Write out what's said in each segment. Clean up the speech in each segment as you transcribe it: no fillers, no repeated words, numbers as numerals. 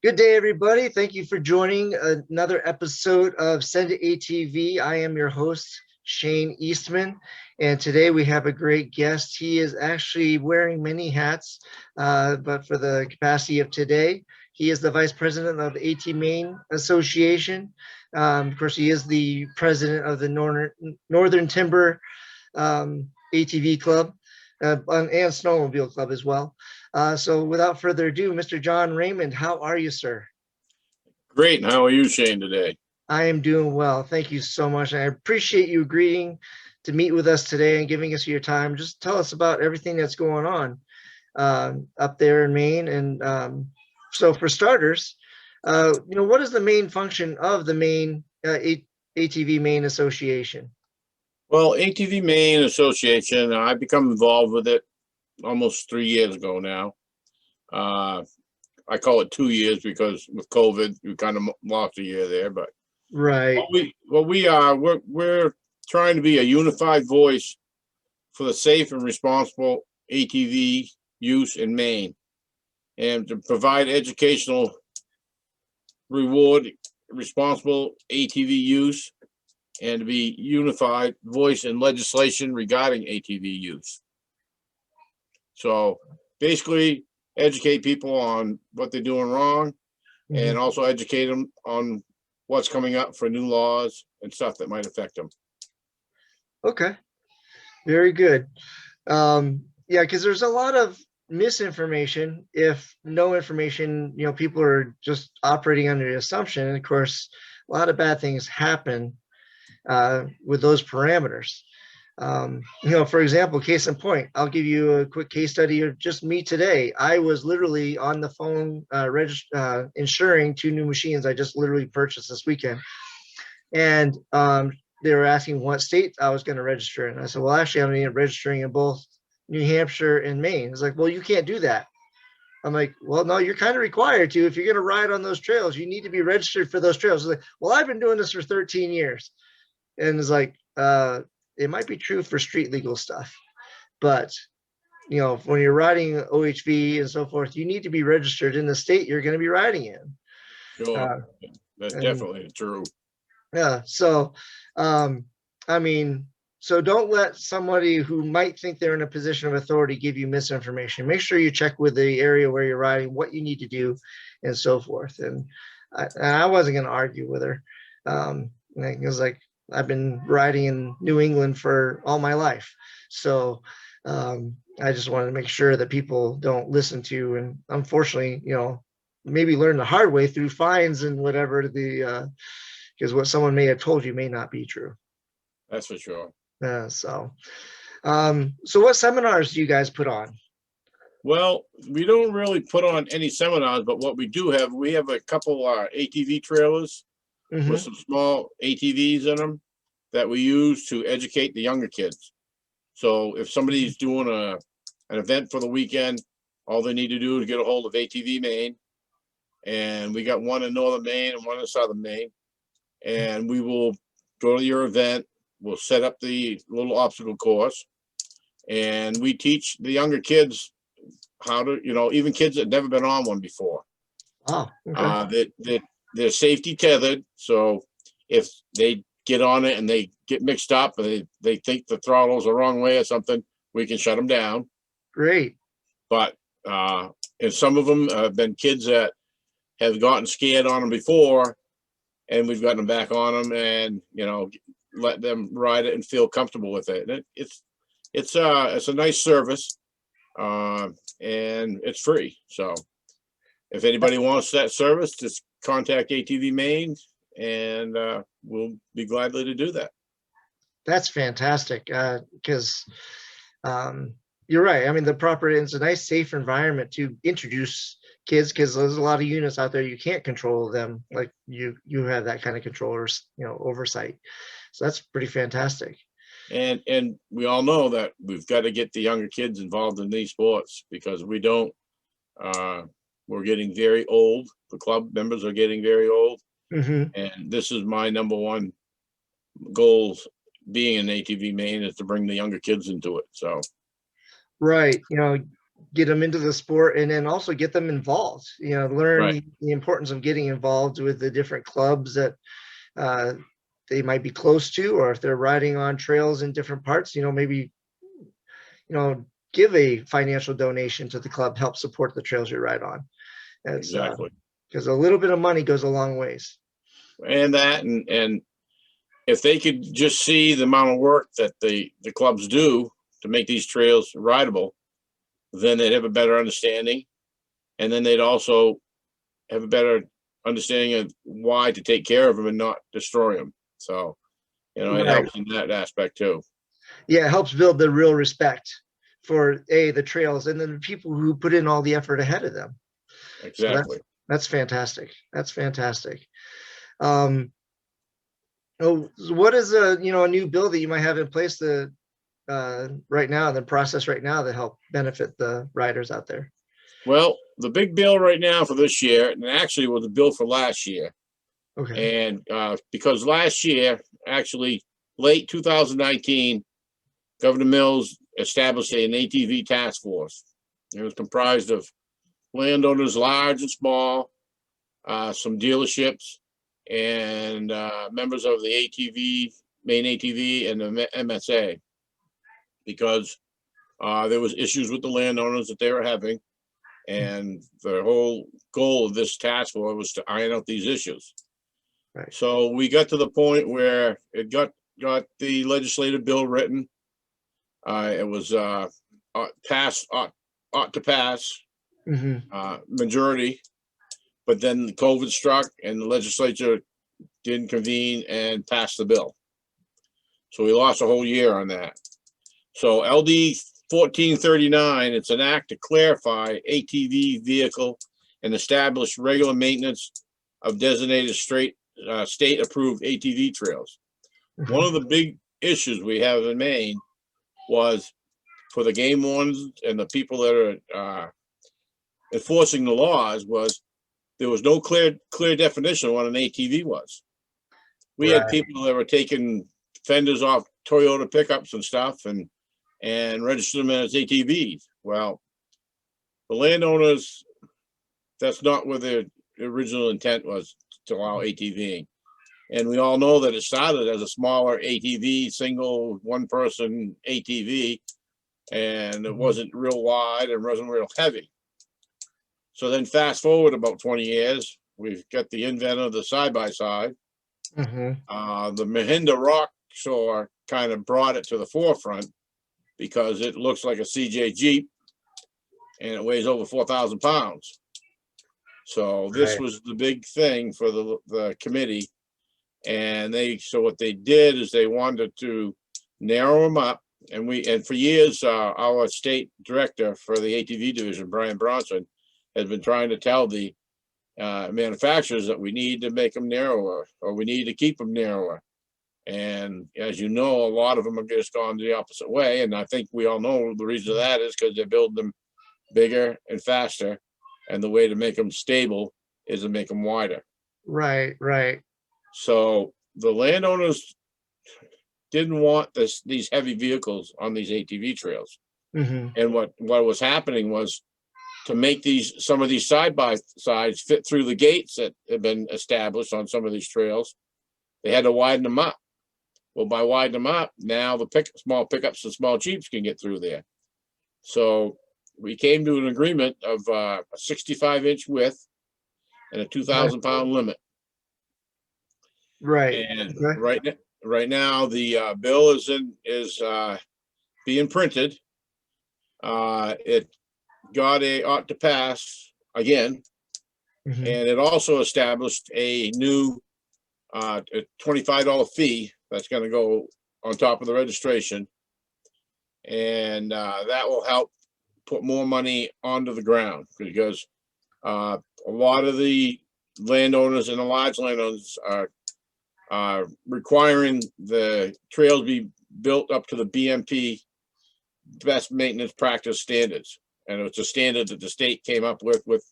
Good day, everybody. Thank you for joining another episode of Send It ATV. I am your host, Shane Eastman, and today we have a great guest. He is actually wearing many hats, but for the capacity of today, he is the Vice President of AT Maine Association. Of course, he is the President of the Northern Timber ATV Club and Snowmobile Club as well. So without further ado, Mr. John Raymond, how are you, sir? Great. And how are you, Shane, today? I am doing well. Thank you so much. I appreciate you agreeing to meet with us today and giving us your time. Just tell us about everything that's going on up there in Maine. And so for starters, what is the main function of the Maine ATV Maine Association? Well, ATV Maine Association, I become involved with it almost 3 years ago now. I call it 2 years because with COVID, we kind of lost a year there. But Right. we're trying to be a unified voice for the safe and responsible ATV use in Maine, and to provide educational reward responsible ATV use, and to be unified voice in legislation regarding ATV use. So basically, educate people on what they're doing wrong, and also educate them on what's coming up for new laws and stuff that might affect them. Okay, very good. Yeah, because there's a lot of misinformation, if no information. People are just operating under the assumption. And of course, a lot of bad things happen with those parameters. For example, case in point, I'll give you a quick case study of just me today. I was literally on the phone insuring two new machines I just literally purchased this weekend. And they were asking what state I was going to register in. I said, well, actually, I'm registering in both New Hampshire and Maine. It's like, well, you can't do that. I'm like, well, no, you're kind of required to. If you're going to ride on those trails, you need to be registered for those trails. It's like, well, I've been doing this for 13 years. And it's like, it might be true for street legal stuff, but when you're riding OHV and so forth, you need to be registered in the state you're going to be riding in. Sure, that's definitely true. Yeah. So, so don't let somebody who might think they're in a position of authority give you misinformation. Make sure you check with the area where you're riding, what you need to do, and so forth. And I wasn't going to argue with her. It was like, I've been riding in New England for all my life. So I just wanted to make sure that people don't listen to, and unfortunately, maybe learn the hard way through fines and whatever, because what someone may have told you may not be true. That's for sure. So what seminars do you guys put on? Well, we don't really put on any seminars, but what we do have, we have a couple ATV trailers with some small ATVs in them that we use to educate the younger kids. So if somebody's doing an event for the weekend, all they need to do is get a hold of ATV Maine. And we got one in Northern Maine and one in Southern Maine. And we will go to your event. We'll set up the little obstacle course. And we teach the younger kids how to, even kids that never been on one before. Oh, okay. They're safety tethered. So if they get on it and they get mixed up and they think the throttle's the wrong way or something, we can shut them down. Great. But and some of them have been kids that have gotten scared on them before, and we've gotten them back on them, and let them ride it and feel comfortable with it. And it's a nice service, and it's free. So if anybody wants that service, just contact ATV Maine, and we'll be gladly to do that. That's fantastic, because you're right. I mean, it's a nice, safe environment to introduce kids, because there's a lot of units out there you can't control them like you have that kind of control or oversight. So that's pretty fantastic. And we all know that we've got to get the younger kids involved in these sports, because we don't. We're getting very old. The club members are getting very old. And this is my number one goal, being an ATV Maine, is to bring the younger kids into it. So right. get them into the sport, and then also get them involved, learn Right. the importance of getting involved with the different clubs that uh, they might be close to, or if they're riding on trails in different parts, maybe, give a financial donation to the club, help support the trails you ride on. It's Exactly. because a little bit of money goes a long ways. And that, and if they could just see the amount of work that the clubs do to make these trails rideable, then they'd have a better understanding. And then they'd also have a better understanding of why to take care of them and not destroy them. So, it Right. helps in that aspect too. Yeah, it helps build the real respect for the trails, and then the people who put in all the effort ahead of them. Exactly. So that's fantastic. That's fantastic. What is a new bill that you might have in place that right now, the process right now, to help benefit the riders out there? Well, the big bill right now for this year, and actually was the bill for last year, Okay. and because last year, actually late 2019, Governor Mills established an ATV task force. It was comprised of landowners, large and small, some dealerships, and members of the ATV, Maine ATV, and the MSA, because there was issues with the landowners that they were having, and the whole goal of this task force was to iron out these issues. Right. So we got to the point where it got the legislative bill written. It was passed, ought to pass, majority, but then the COVID struck and the legislature didn't convene and pass the bill. So we lost a whole year on that. So LD 1439, it's an act to clarify ATV vehicle and establish regular maintenance of designated state approved ATV trails. One of the big issues we have in Maine was, for the game wardens and the people that are enforcing the laws, was there was no clear definition of what an ATV was. We had people that were taking fenders off Toyota pickups and stuff and registered them as ATVs. Well, the landowners, that's not what their original intent was, to allow ATVing. And we all know that it started as a smaller ATV, single one-person ATV, and it wasn't real wide and wasn't real heavy. So then fast forward about 20 years, we've got the inventor of the side-by-side. The Mahindra Rockshore kind of brought it to the forefront because it looks like a CJ Jeep and it weighs over 4,000 pounds. So this was the big thing for the committee. And so what they did is they wanted to narrow them up. And for years, our state director for the ATV division, Brian Bronson, has been trying to tell the manufacturers that we need to make them narrower, or we need to keep them narrower. And as you know, a lot of them have just gone the opposite way. And I think we all know the reason of that is because they're building them bigger and faster. And the way to make them stable is to make them wider. Right. So the landowners didn't want these heavy vehicles on these ATV trails. And what was happening was, to make some of these side-by-sides fit through the gates that have been established on some of these trails, they had to widen them up. Well, by widening them up, now the small pickups and small Jeeps can get through there. So we came to an agreement of a 65-inch width and a 2,000-pound limit. Right. And right now the bill is being printed. It ought to pass again, and it also established a new a $25 fee that's going to go on top of the registration, and that will help put more money onto the ground, because a lot of the landowners and the large landowners are requiring the trails be built up to the BMP, best maintenance practice standards. And it's a standard that the state came up with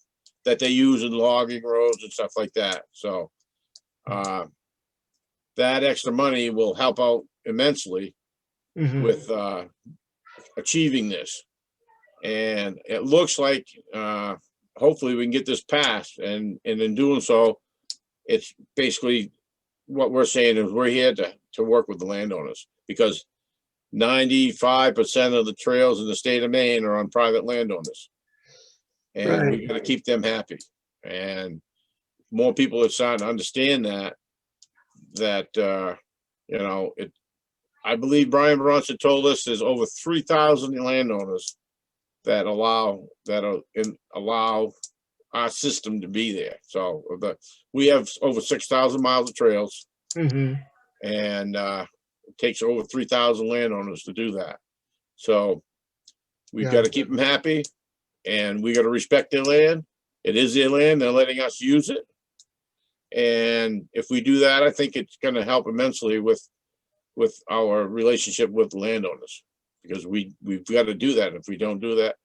that they use in logging roads and stuff like that. So that extra money will help out immensely with achieving this. And it looks like, hopefully we can get this passed, and in doing so, it's basically what we're saying is we're here to work with the landowners, because 95% of the trails in the state of Maine are on private landowners. And we gotta keep them happy. And more people are starting to understand that, I believe Brian Bronson told us there's over 3,000 landowners that allow our system to be there. So we have over 6,000 miles of trails, Mm-hmm. and it takes over 3,000 landowners to do that. So we've got to keep them happy, and we got to respect their land. It is their land. They're letting us use it. And if we do that, I think it's going to help immensely with our relationship with landowners, because we've got to do that. If we don't do that,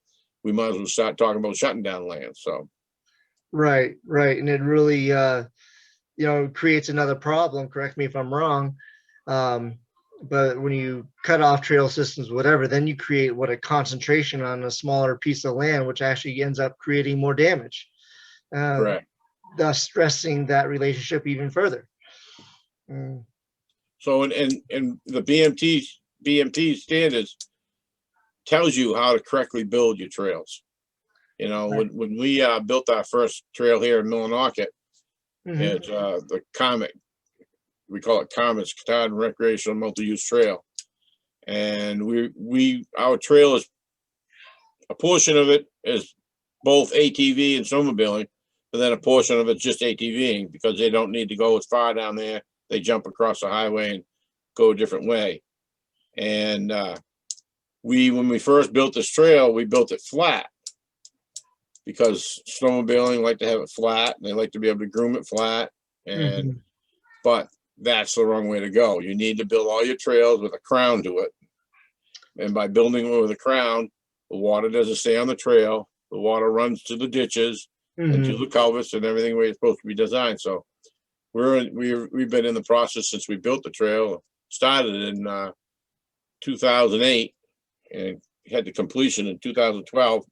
we might as well start talking about shutting down land. So right, and it really creates another problem. Correct me if I'm wrong, but when you cut off trail systems, whatever, then you create a concentration on a smaller piece of land, which actually ends up creating more damage, correct. thus stressing that relationship even further. So and the BMT standards tells you how to correctly build your trails. When we built our first trail here in Millinocket, it's the Comet. We call it Comet's Katahdin Recreational Multi-Use Trail, and our trail is, a portion of it is both ATV and snowmobiling, but then a portion of it's just ATVing, because they don't need to go as far down there. They jump across the highway and go a different way. And when we first built this trail, we built it flat, because snowmobiling like to have it flat, and they like to be able to groom it flat. And but that's the wrong way to go. You need to build all your trails with a crown to it. And by building it with a crown, the water doesn't stay on the trail. The water runs to the ditches and to the culverts and everything where it's supposed to be designed. So we've been in the process since we built the trail. Started in 2008 and had the completion in 2012.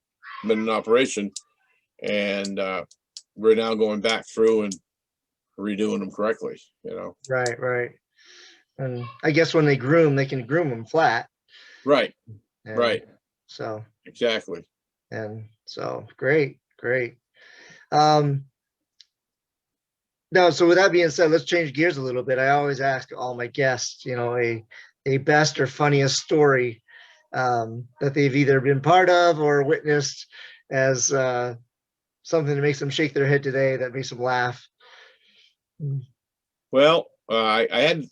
Been in operation, and we're now going back through and redoing them correctly. Right. And I guess when they can groom them flat. Right. And right. So exactly. And so great. Now, so with that being said, let's change gears a little bit. I always ask all my guests, a best or funniest story that they've either been part of or witnessed as something that makes them shake their head today, that makes them laugh. Well, I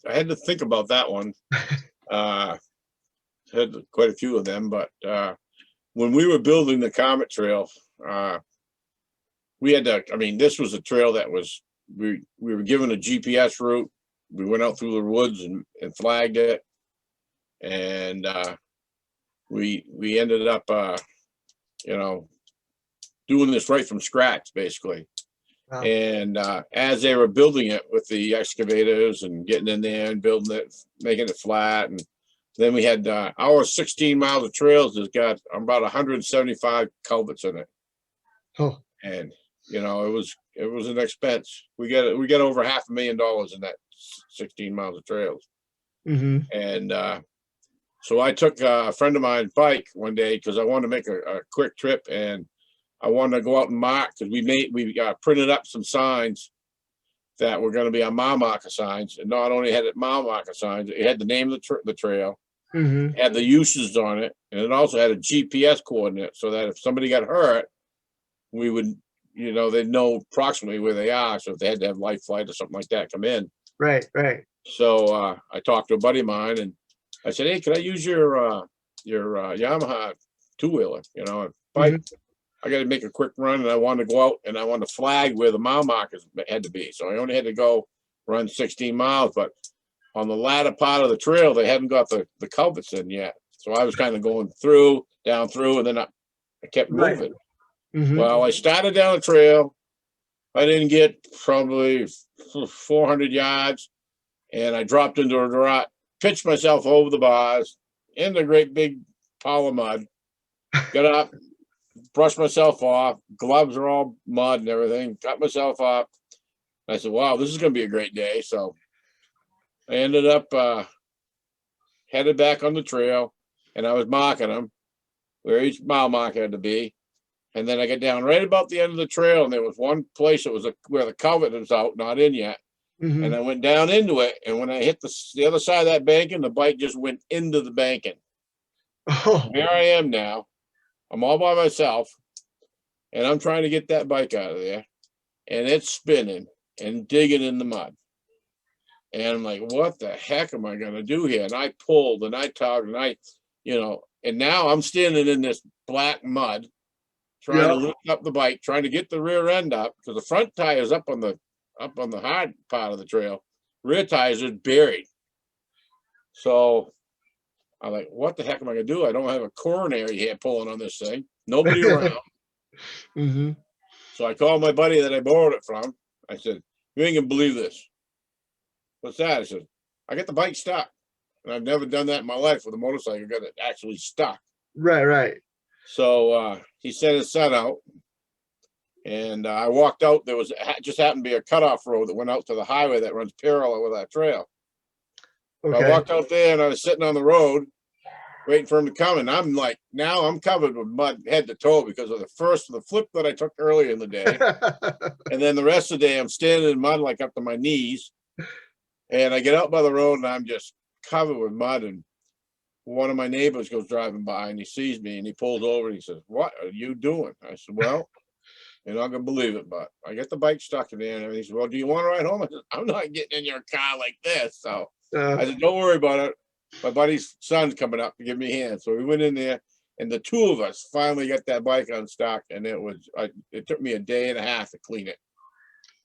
had to think about that one. Had quite a few of them, but when we were building the Comet Trail, we had to. I mean, this was a trail that was we were given a GPS route. We went out through the woods and flagged it, and we ended up doing this right from scratch, basically. Wow. And as they were building it with the excavators and getting in there and building it, making it flat, and then we had our 16 miles of trails has got about 175 culverts in it. Oh. And it was an expense. We got over $500,000 in that 16 miles of trails. And so I took a friend of mine's bike one day, because I wanted to make a quick trip, and I wanted to go out and mark, because we printed up some signs that were going to be our mile marker signs. And not only had it mile marker signs, it had the name of the trail, had the uses on it, and it also had a GPS coordinate, so that if somebody got hurt, we would, they'd know approximately where they are. So if they had to have life flight or something like that come in. Right. So I talked to a buddy of mine, and I said, "Hey, could I use your Yamaha two-wheeler? Bike? I got to make a quick run, and I wanted to go out and I wanted to flag where the mile markers had to be. So I only had to go run 16 miles, but on the latter part of the trail, they hadn't got the culverts in yet. So I was kind of going down through, and then I kept moving. Well, I started down the trail. I didn't get probably 400 yards, and I dropped into a rut, pitched myself over the bars in the great big pile of mud. got up, brushed myself off, gloves are all mud and everything, got myself up. I said, wow, this is going to be a great day. So I ended up headed back on the trail, and I was marking them where each mile mark had to be. And then I got down right about the end of the trail, and there was one place that was where the culvert was out, not in yet. And I went down into it, and when I hit the other side of that banking, the bike just went into the banking. Oh, Here I am now. I'm all by myself, and I'm trying to get that bike out of there, and it's spinning and digging in the mud. And I'm like, what the heck am I going to do here? And I pulled and I tugged and and now I'm standing in this black mud, trying to lift up the bike, trying to get the rear end up because the front tire is up on the hard part of the trail. Rear tire is just buried. So I'm like, what the heck am I going to do? I don't have a coronary here pulling on this thing. Nobody around. So I called my buddy that I borrowed it from. I said, you ain't gonna believe this. What's that? I said, I got the bike stuck. And I've never done that in my life with a motorcycle, got it actually stuck. Right. So he sent his son out. And I walked out. There was just happened to be a cutoff road that went out to the highway that runs parallel with that trail. Okay. So I walked out there and I was sitting on the road waiting for him to come. And I'm like, now I'm covered with mud head to toe because of the flip that I took earlier in the day. And then the rest of the day, I'm standing in mud like up to my knees. And I get out by the road and I'm just covered with mud. And one of my neighbors goes driving by and he sees me and he pulls over and he says, what are you doing? I said, well, you're not going to believe it, but I got the bike stuck in there. And he said, well, do you want to ride home? I said, I'm not getting in your car like this. So I said, don't worry about it. My buddy's son's coming up to give me a hand. So we went in there and the two of us finally got that bike unstuck. And it took me a day and a half to clean it.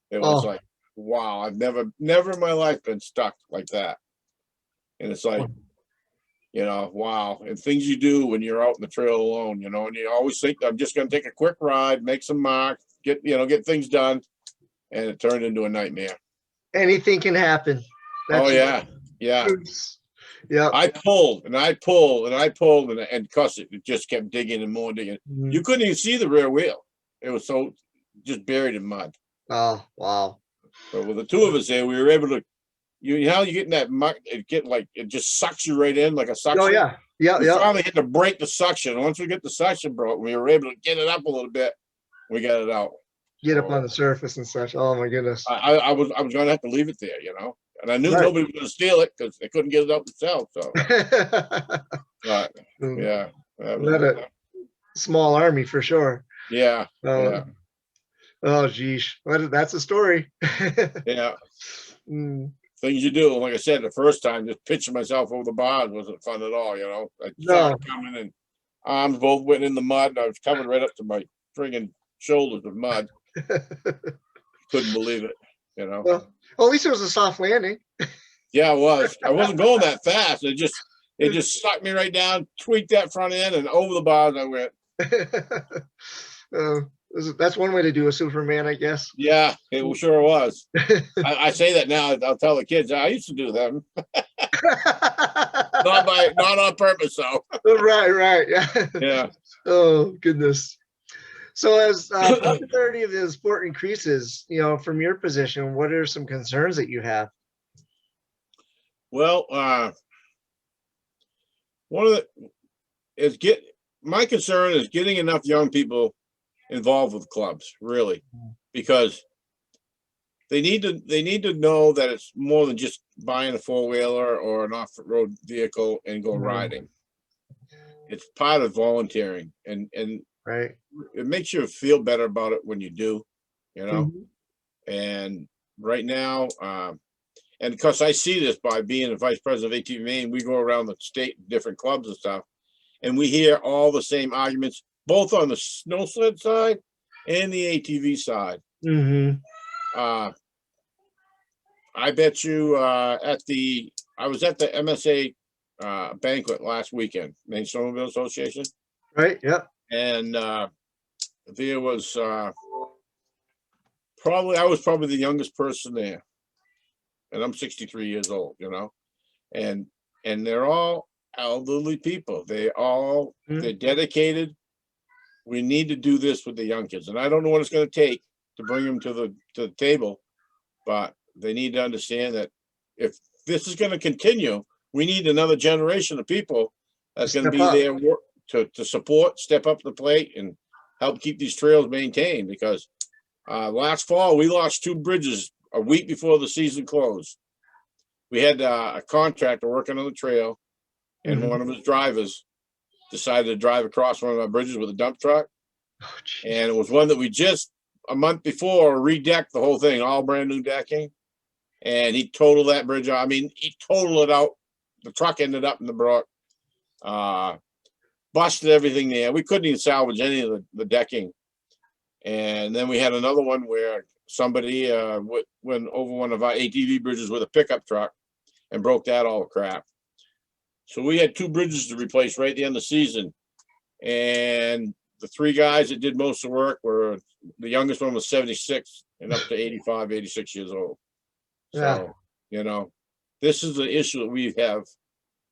It was like, wow, I've never in my life been stuck like that. And it's like, wow. And things you do when you're out in the trail alone, and you always think I'm just going to take a quick ride, make some marks, get things done. And it turned into a nightmare. Anything can happen. That's yeah. Yeah. I pulled and of course it just kept digging and more digging. You couldn't even see the rear wheel. It was so just buried in mud. Oh, wow. But with the two of us there, we were able to, you get in that muck, it just sucks you right in like a suction. Oh, yeah. We finally had to break the suction. Once we get the suction broke, we were able to get it up a little bit. We got it out. Get up on the surface and such. Oh my goodness. I was going to have to leave it there, and I knew nobody was going to steal it because they couldn't get it out themselves. So, but yeah, a small army for sure. Yeah. Oh, geez. That's a story. Yeah. Things you do. Like I said, the first time, just pitching myself over the bars wasn't fun at all, I started coming and arms both went in the mud. And I was covered right up to my friggin' shoulders with mud. Couldn't believe it, Well, at least it was a soft landing. Yeah, it was. I wasn't going that fast. It just sucked me right down, tweaked that front end, and over the bars I went. That's one way to do a Superman, I guess. Yeah, it sure was. I say that now. I'll tell the kids I used to do them. not on purpose, though. Right. Yeah. Oh goodness. So as popularity of the sport increases, from your position, what are some concerns that you have? Well, my concern is getting enough young people involved with clubs, really, because they need to know that it's more than just buying a four-wheeler or an off-road vehicle and go riding. It's part of volunteering, and right. It makes you feel better about it when you do, and right now, and because I see this by being the vice president of ATV Maine, we go around the state, different clubs and stuff, and we hear all the same arguments, both on the snow sled side and the ATV side. I bet you I was at the MSA banquet last weekend, Maine Snowmobile Association. Right. Yep. And there was I was probably the youngest person there, and I'm 63 years old, and they're all elderly people. They're dedicated. We need to do this with the young kids, and I don't know what it's going to take to bring them to the table, but they need to understand that if this is going to continue, we need another generation of people that's going to be there to support, step up to the plate, and help keep these trails maintained. Because last fall we lost 2 bridges a week before the season closed. We had a contractor working on the trail, and one of his drivers decided to drive across one of our bridges with a dump truck. Oh, and it was one that we just a month before redecked the whole thing, all brand new decking. And he totaled that bridge out. I mean, he totaled it out. The truck ended up in the brook. Busted everything there. We couldn't even salvage any of the decking. And then we had another one where somebody went over one of our ATV bridges with a pickup truck and broke that all crap. So we had 2 bridges to replace right at the end of the season. And the 3 guys that did most of the work were, the youngest one was 76 and up to 85, 86 years old. So, you know, this is the issue that we have,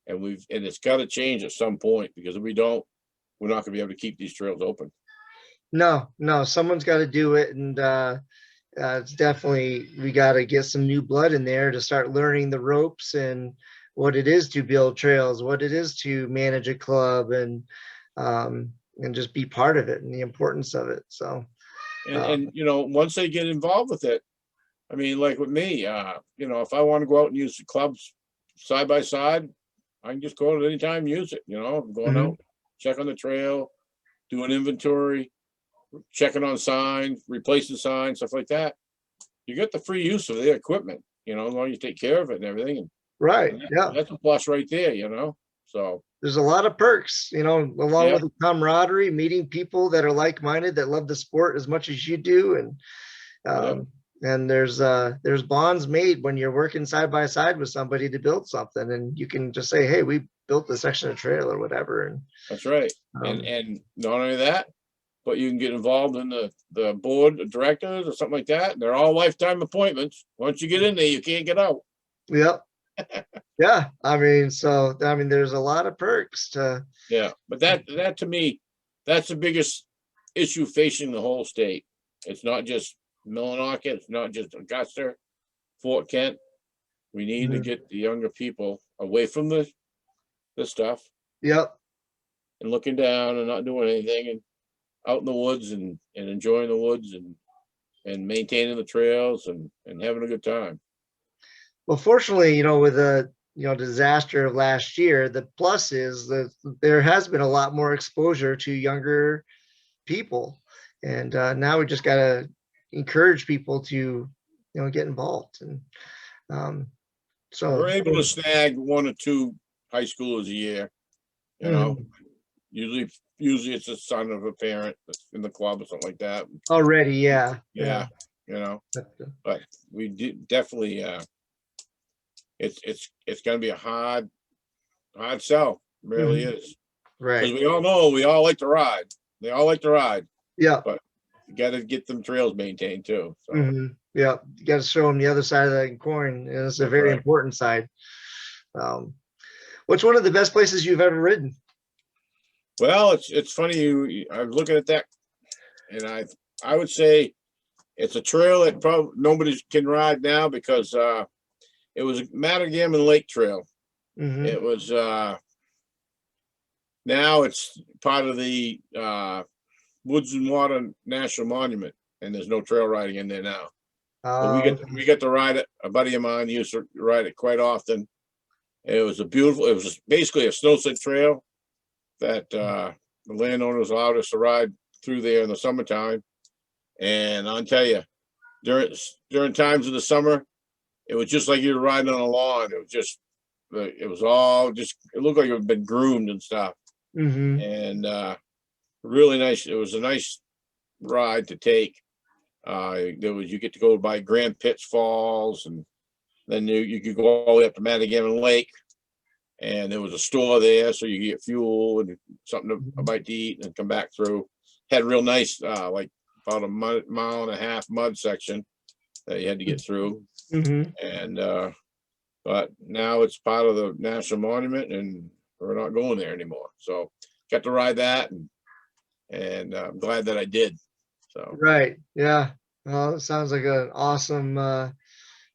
and it's got to change at some point, because if we don't, we're not going to be able to keep these trails open. No, someone's got to do it. And it's definitely, we got to get some new blood in there to start learning the ropes and what it is to build trails, what it is to manage a club, and just be part of it and the importance of it. So, and you know, once they get involved with it, I mean, like with me, you know, if I want to go out and use the clubs side by side, I can just go out at any time and use it. You know, I'm going out, check on the trail, do an inventory, checking on signs, replacing signs, stuff like that. You get the free use of the equipment, you know, as long as you take care of it and everything. And, right. That's a plus right there, you know. So there's a lot of perks, you know, along with the camaraderie, meeting people that are like-minded, that love the sport as much as you do. And there's bonds made when you're working side by side with somebody to build something, and you can just say, hey, we built this section of trail or whatever. And that's right. And not only that, but you can get involved in the board of directors or something like that. And they're all lifetime appointments. Once you get in there, you can't get out. Yep. Yeah. I mean, there's a lot of perks to. Yeah. But that to me, that's the biggest issue facing the whole state. It's not just Millinocket. It's not just Augusta, Fort Kent. We need to get the younger people away from this stuff. Yep. And looking down and not doing anything, and out in the woods and enjoying the woods and maintaining the trails and having a good time. Well, fortunately, you know, with the disaster of last year, the plus is that there has been a lot more exposure to younger people, and now we just got to encourage people to get involved. And so we're able to snag 1 or 2 high schoolers a year, you know. Usually it's the son of a parent that's in the club or something like that already. Yeah, you know, but we definitely it's going to be a hard sell. It really is, right? Because we all know we all like to ride. They all like to ride. Yeah, but you got to get them trails maintained too. So. Yeah, you got to show them the other side of that coin, and it's a very important side. What's one of the best places you've ever ridden? Well, it's funny. I'm looking at that, and I would say it's a trail that probably nobody can ride now, because it was Matagamon Lake Trail. It was now it's part of the Woods and Water National Monument, and there's no trail riding in there now. We get to ride it. A buddy of mine used to ride it quite often. It was basically a snow sled trail that the landowners allowed us to ride through there in the summertime. And I'll tell you, during times of the summer, it was just like you were riding on a lawn. It was all just, it looked like it had been groomed and stuff. And really nice. It was a nice ride to take. You get to go by Grand Pitts Falls, and then you could go all the way up to Matagamon Lake, and there was a store there, so you get fuel and something a bite to eat and come back through. Had a real nice, like about a mile and a half mud section that you had to get through. And but now it's part of the National Monument, and we're not going there anymore. So got to ride that, and I'm glad that I did. So Right. Yeah. Well, it sounds like an awesome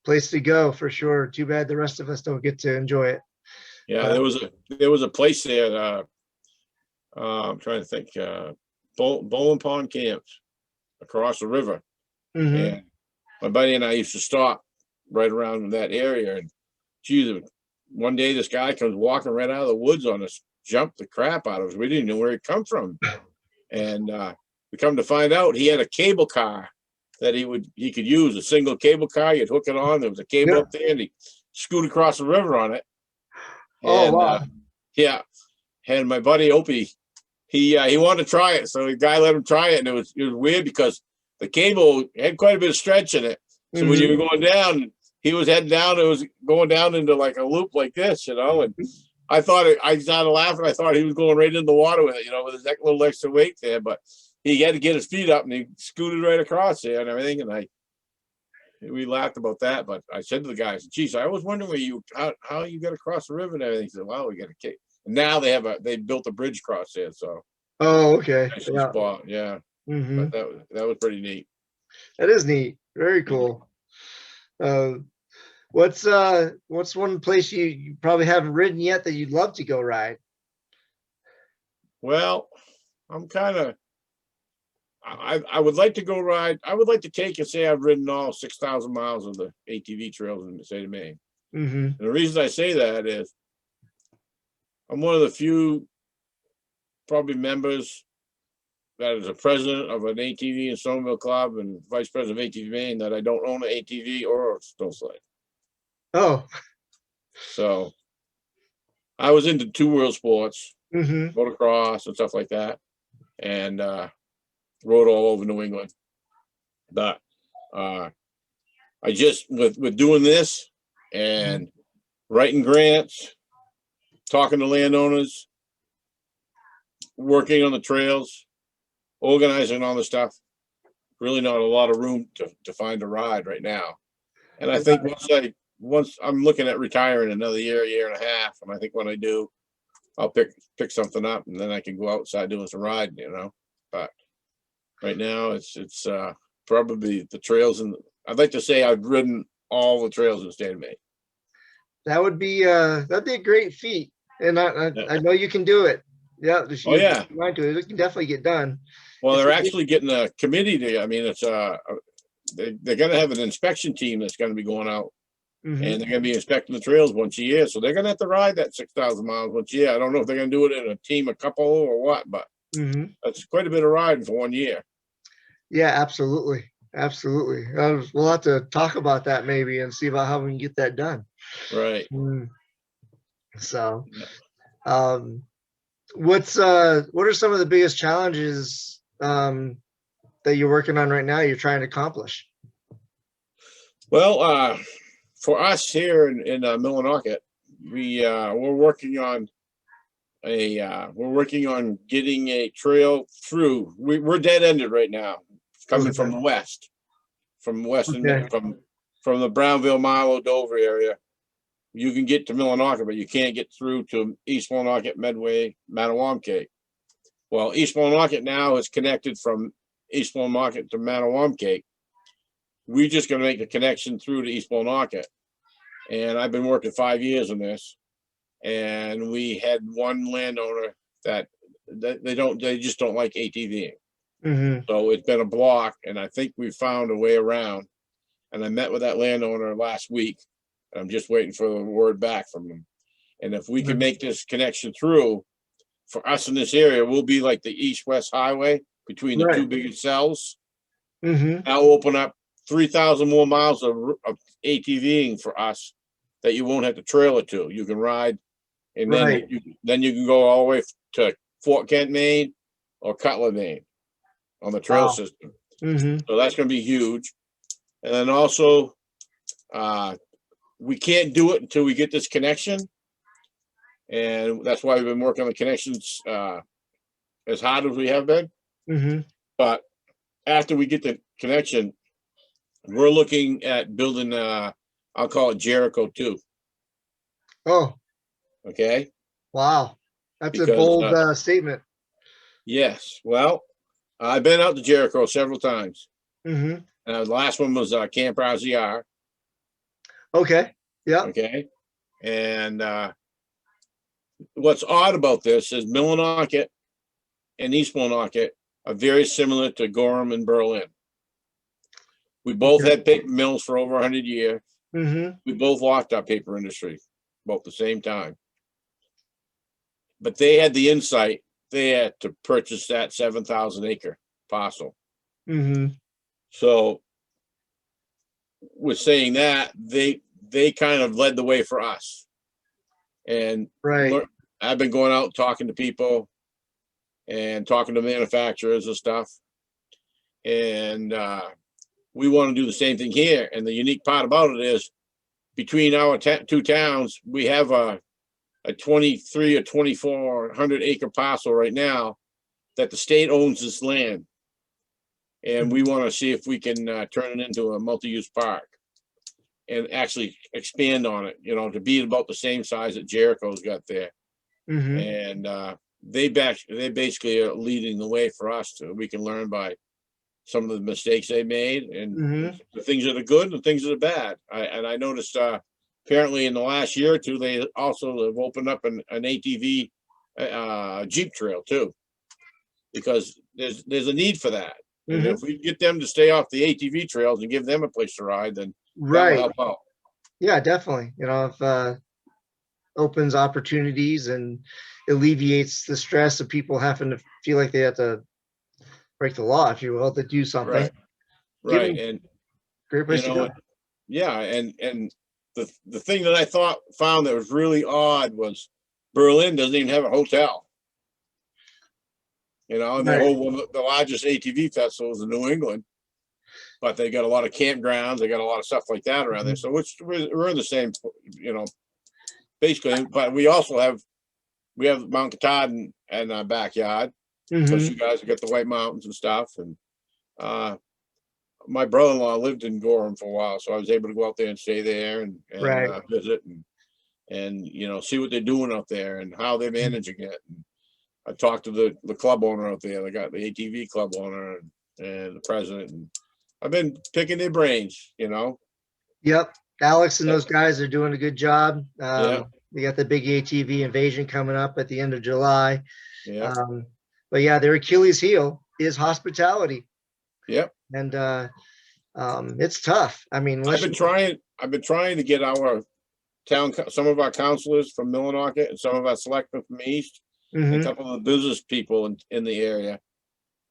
place to go for sure. Too bad the rest of us don't get to enjoy it. yeah, there was a place there. I'm trying to think. Bowling Pond Camps across the river, Hmm. and my buddy and I used to stop right around that area. And geez, one day this guy comes walking right out of the woods on us, jumped the crap out of us. We didn't know where he'd come from, and we come to find out he had a cable car that he could use, a single cable car. You'd hook it on. There was a cable Yeah. up there, and he scoot across the river on it. Oh, And wow. yeah, and my buddy Opie, he wanted to try it, so the guy let him try it, and it was weird because the cable had quite a bit of stretch in it. So when you Hmm. were going down, he was heading down. It was going down into like a loop like this, you know. And I started laughing. I thought he was going right in the water with it, you know, with his little extra weight there. But he had to get his feet up, and he scooted right across there and everything. And we laughed about that. But I said to the guys, "Geez, I was wondering how you got across the river and everything." He said, "Well, we got a kick." Now they built a bridge across there, so Oh, okay. nice Yeah. spot. Yeah, Hmm. but that was pretty neat. That is neat. Very Mhm. cool. Uh, what's one place you probably haven't ridden yet that you'd love to go ride? Well, I'm kind of I would like to go ride. I would like to take and say I've ridden all 6,000 miles of the ATV trails in the state of Maine. Hmm. And the reason I say that is I'm one of the few probably members that is a president of an ATV and snowmobile club and vice president of ATV Maine that I don't own an ATV or a snow sled. Oh. So I was into two world sports, Hmm. motocross and stuff like that, and rode all over New England. But I just with doing this and writing grants, talking to landowners, working on the trails, organizing all the stuff. Really not a lot of room to find a ride right now. And I think once I'm looking at retiring another year and a half, and I think when I do, I'll pick something up, and then I can go outside doing some riding, you know. But right now, it's probably the trails, and I'd like to say I've ridden all the trails in the state of Maine. That'd be a great feat, and Yeah. I know you can do it. Yeah, just Oh you yeah. mind to it. It can definitely get done. Well, It's they're actually getting a committee to. I mean, it's they're going to have an inspection team that's going to be going out, Hmm. and they're going to be inspecting the trails once a year. So they're going to have to ride that 6,000 miles once a year. I don't know if they're going to do it in a team, a couple, or what, but Hmm. that's quite a bit of riding for 1 year. Yeah, absolutely, absolutely. We'll have to talk about that maybe and see about how we can get that done. Right. Mm. So, Yeah. um, what are some of the biggest challenges that you're working on right now? You're trying to accomplish. Well, for us here in Millinocket, we're working on we're working on getting a trail through. We're dead ended right now, coming from Okay. the west, from Okay. from the Brownville, Milo, Dover area. You can get to Millinocket, but you can't get through to East Millinocket, Medway, Mattawamkeag. Well, East Millinocket now is connected from East Millinocket to Mattawamkeag. We're just going to make the connection through to East Millinocket. And I've been working 5 years on this. And we had one landowner that they just don't like ATVing. Hmm. So it's been a block, and I think we found a way around. And I met with that landowner last week. I'm just waiting for the word back from him. And if we can make this connection through, for us in this area, we'll be like the east-west highway between the two Right. biggest cells. Hmm. That'll open up 3,000 more miles of ATVing for us that you won't have to trailer to. You can ride, and Right. then you can go all the way to Fort Kent, Maine, or Cutler, Maine, on the trail Wow. system. Hmm. So that's going to be huge. And then also, we can't do it until we get this connection, and that's why we've been working on the connections as hard as we have been. Hmm. But after we get the connection, we're looking at building I'll call it Jericho 2. Oh. Okay. Wow. That's a because, bold statement. yes, well, I've been out to Jericho several times. Hmm. The last one was Camp RZR. Okay. Yeah. Okay. And what's odd about this is Millinocket and East Millinocket are very similar to Gorham and Berlin. We both Okay. had paper mills for over 100 years. Hmm. We both lost our paper industry about the same time. But they had the insight they had to purchase that 7,000 acre parcel. Hmm. So with saying that, they kind of led the way for us. And Right. I've been going out talking to people and talking to manufacturers and stuff. And we want to do the same thing here. And the unique part about it is between our two towns, we have a 23 or 2,400 acre parcel right now that the state owns this land. And we want to see if we can turn it into a multi-use park and actually expand on it, you know, to be about the same size that Jericho's got there. Hmm. And they basically are leading the way for us to, we can learn by some of the mistakes they made and Hmm. the things that are good and the things that are bad. I noticed apparently in the last year or two, they also have opened up an ATV Jeep trail too, because there's a need for that. And Hmm. if we get them to stay off the ATV trails and give them a place to ride, then that will Right. help out. Yeah, definitely. You know, if opens opportunities and alleviates the stress of people having to feel like they have to break the law, if you will, to do something. Right, Give right. them And great you place to know, go. yeah, and the thing that I found that was really odd was Berlin doesn't even have a hotel. You know, and they Right. hold the largest ATV festivals in New England, but they got a lot of campgrounds, they got a lot of stuff like that around there. Mhm. So we're in the same, you know, basically. But we have Mount Katahdin in our backyard because Mhm. you guys have got the White Mountains and stuff. And uh, my brother-in-law lived in Gorham for a while, so I was able to go out there and stay there and Right. visit and you know see what they're doing out there and how they're Mhm. managing it. And I talked to the club owner out there. They got the ATV club owner and the president, and I've been picking their brains. You know. Yep. Alex and Uh, those guys are doing a good job. Yeah, They got the big ATV invasion coming up at the end of July. yeah, Um, but yeah, their Achilles heel is hospitality. yeah. And it's tough. I mean, I've unless been you, trying. I've been trying to get our some of our counselors from Millinocket and some of our selectmen from the East, and a Mhm. couple of the business people in the area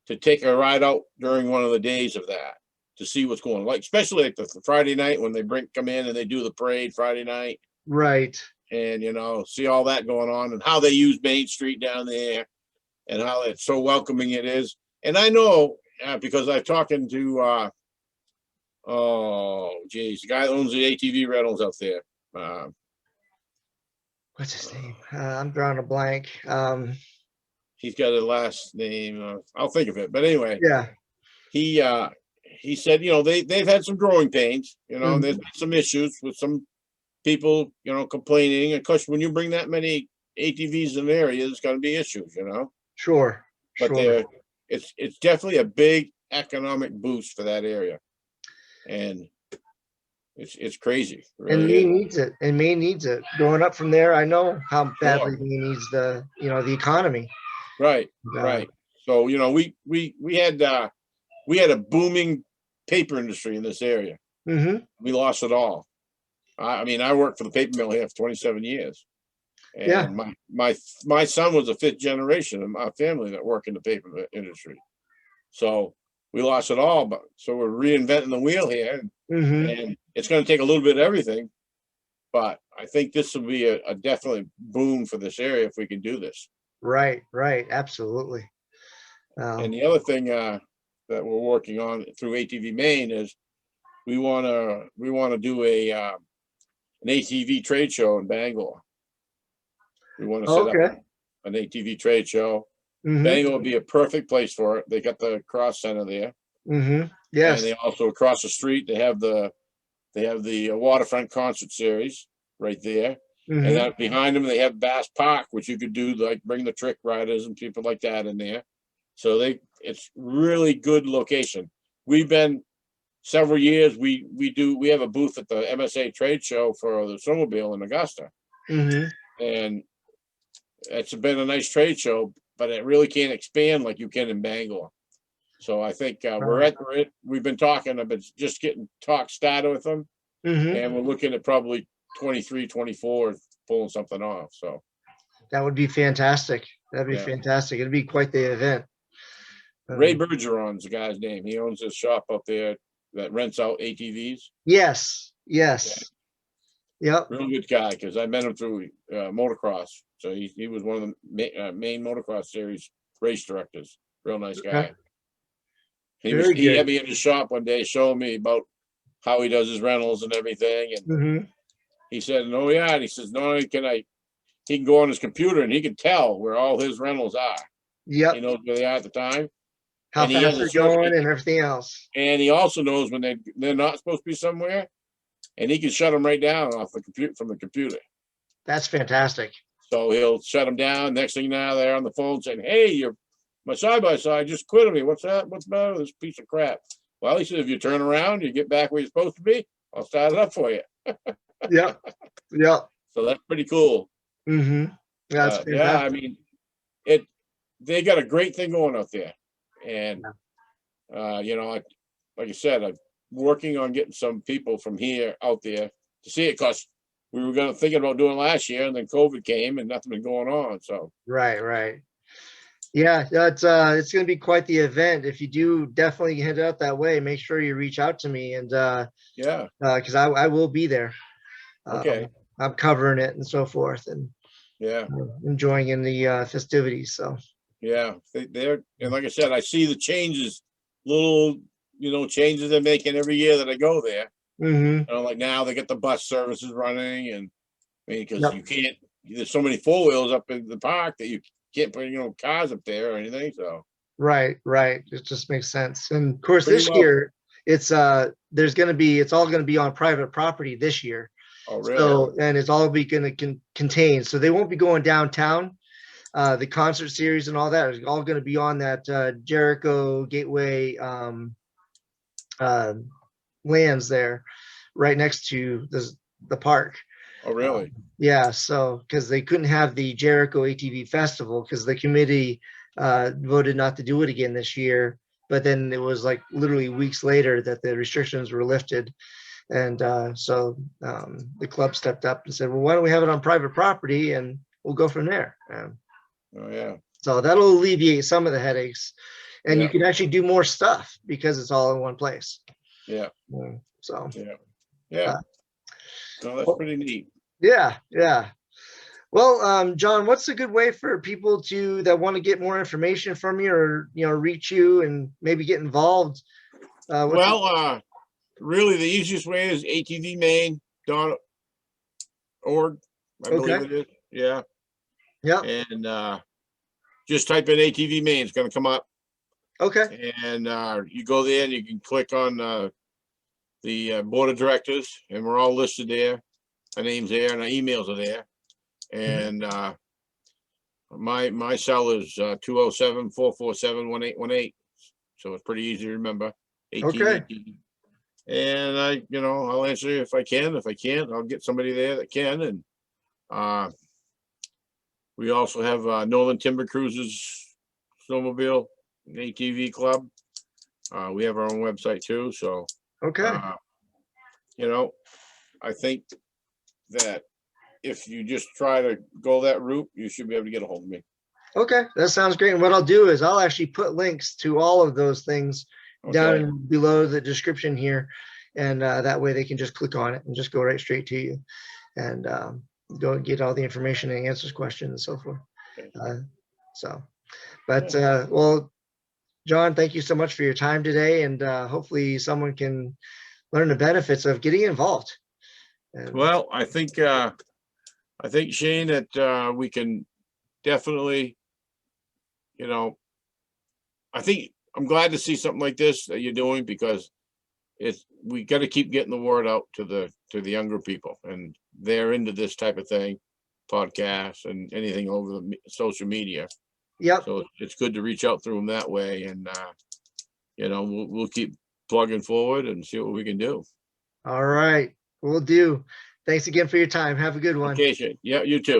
to take a ride out during one of the days of that to see what's going on. Like especially like the Friday night when they come in and they do the parade Friday night Right. and you know see all that going on and how they use Main Street down there and how it's so welcoming it is. And I know because I've talking to oh geez, the guy that owns the ATV rentals out there. Uh, What's his name? I'm drawing a blank. he's got a last name. I'll think of it. But anyway, Yeah. he uh, he said, you know, they've had some growing pains. You know, and there's Mhm. been some issues with some people, you know, complaining. And of course, when you bring that many ATVs in an area, there's going to be issues. You know, Sure. but Sure. it's definitely a big economic boost for that area, and it's crazy, it And really is. Maine needs it. And Maine needs it. Growing up from there, I know how badly Sure, Maine needs the economy. right, Uh, right. So you know, we had a booming paper industry in this area. mhm. We lost it all. I mean, I worked for the paper mill here for 27 years, Yeah. and my son was a fifth generation of my family that worked in the paper industry. So we lost it all, but so we're reinventing the wheel here, Mhm. and it's going to take a little bit of everything. But I think this will be a definitely boom for this area if we can do this. Right. Right. Absolutely. And the other thing that we're working on through ATV Maine is we want to do an ATV trade show in Bangor. We want to set up Okay. an ATV trade show. Mhm. Bangor would be a perfect place for it. They got the cross center there, Mhm. and Yes. they also across the street they have the waterfront concert series right there. And Mhm. then behind them, they have Bass Park, which you could do like bring the trick riders and people like that in there. So it's really good location. We've been several years. We have a booth at the MSA trade show for the snowmobile in Augusta, Mhm. and it's been a nice trade show, but it really can't expand like you can in Bangor. So I think Right. we've been talking, I've been just getting talk started with them, Mhm. and we're looking at probably 23, 24 pulling something off. So That would be fantastic. That'd be yeah. fantastic. It'd be quite the event. Ray Um, Bergeron's the guy's name. He owns a shop up there that rents out ATVs. yes. Yeah, Yes. Yep. real good guy because I met him through motocross. So he was one of the main motocross series race directors. Real nice Okay. guy. Very He had good. me in his shop one day showing me about how he does his rentals and everything. And Mhm. he said, "Oh yeah," and he says, "Not only can he can go on his computer and he can tell where all his rentals are. He Yep. knows where they are at the time, How and he fast has a they're certain, going and everything else. and he also knows when they're not supposed to be somewhere, and he can shut them right down off the computer from the computer. That's fantastic. So he'll shut them down. Next thing you know, they're on the phone saying, "Hey, my side by side just quit on me. What's that? What's the matter with this piece of crap?" Well, he said, "If you turn around, you get back where you're supposed to be, I'll start it up for you." Yep. Yep. So that's pretty cool. Mhm. That's But yeah, I fantastic. mean, it they got a great thing going out there, and like I said, I'm working on getting some people from here out there to see it because we were going to thinking about doing last year, and then COVID came, and nothing been going on. So Right, right. Yeah, that's it's gonna be quite the event. If you do definitely head out that way, make sure you reach out to me and yeah, because I will be there. okay, I'm covering it and so forth and yeah, enjoying in the festivities. So yeah. They're and like I said, I see the changes, little changes they're making every year that I go there. mhm. Like now they get the bus services running, and I mean because Yep. you can't. There's so many four wheels up in the park that you can't put cars up there or anything. So Right, right. It just makes sense. And of course pretty this well. year there's gonna be it's all gonna be on private property this year. Oh, really? So and it's all be gonna contain. So they won't be going downtown. The concert series and all that is all going to be on that Jericho Gateway uh, lands there, right next to the park. Oh, really? Yeah, so because they couldn't have the Jericho ATV Festival because the committee voted not to do it again this year. But then it was like literally weeks later that the restrictions were lifted. And the club stepped up and said, well, why don't we have it on private property and we'll go from there. Oh, yeah. So that'll alleviate some of the headaches. And you Yeah. can actually do more stuff because it's all in one place. Yeah. So Yeah. Yeah. uh, No, that's well, pretty neat. yeah, yeah. Well, John, what's a good way for people to that want to get more information from you or reach you and maybe get involved? What's Well, really the easiest way is atvmaine.org, I believe okay? it is. Yeah. Yep. And just type in ATV Maine, it's going to come up. Okay. And you go there and you can click on the board of directors, and we're all listed there. Our name's there and our emails are there. Mhm. And my cell is 207-447-1818. So it's pretty easy to remember. 18, Okay. 18. And I'll answer if I can. If I can't, I'll get somebody there that can. And we also have Northern Timber Cruises Snowmobile and ATV Club. We have our own website too. So, Okay. I think that if you just try to go that route, you should be able to get a hold of me. Okay. That sounds great. And what I'll do is I'll actually put links to all of those things Okay. down below the description here. And that way they can just click on it and just go right straight to you and go and get all the information and answers questions and so forth. Okay. Well, John, thank you so much for your time today. And hopefully someone can learn the benefits of getting involved. And, Well, I think Shane that we can definitely, I think I'm glad to see something like this that you're doing because we got to keep getting the word out to the younger people, and they're into this type of thing, podcasts and anything over the social media. Yep. So it's good to reach out through them that way, and we'll keep plugging forward and see what we can do. All right. We'll do. Thanks again for your time. Have a good one. Okay, yeah, you too.